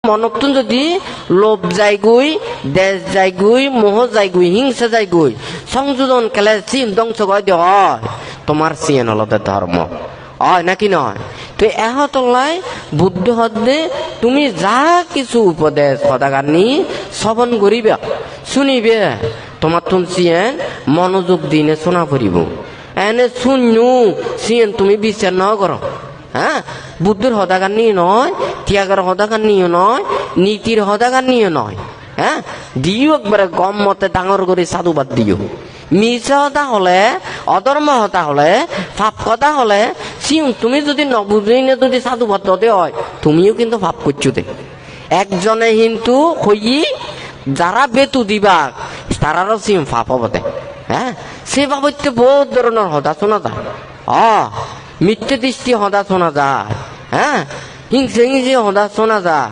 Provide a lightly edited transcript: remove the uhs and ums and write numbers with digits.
মনতুন যদি লোভ যাইগুই, দেশ যাইগুই, মোহ যাইগুই, হিংসা যাইগুই, সংযোজন কেলে চিন ধ্বংস করে দিয়ে হয় তোমার চিন হলতে ধর্ম হয় নাকি নয়। তো এহতলাই বুদ্ধ হদ্দে তুমি যা কিছু উপদেশ সদাগানি শ্রবণ করিবে শুনিবে তোমার তুন চিয়েন মনোযোগ দিনে শোনা পড়িব এনে শুনু চিয়েন তুমি বিচার ন করো। হ্যাঁ, বুদ্ধের হদাগার নিয়ে নয়, ত্যাগের হদাগার নিয়ে নয়, নীতির হদাগার নিয়ে নয়। হ্যাঁ, দিও একবারে গম মতে ডাঙর করে সাধুবাদ দিও। মিছা হতা হলে, অধর্ম হতা হলে, পাপ কথা হলে তুমি যদি নবুঝেই না যদি সাধুবাদ দে হয় তুমিও কিন্তু পাপ করছো দে। একজনে কিন্তু হই যারা বেতু দিবা তারারও সিম পাপ হবতে। হ্যাঁ, সে বাবদকে বহুত ধরনের হতা শোনা যায়। মিথ্যে দৃষ্টি হদা শোনা যায়। হ্যাঁ, হিংসে হিংসে হদা শোনা যায়।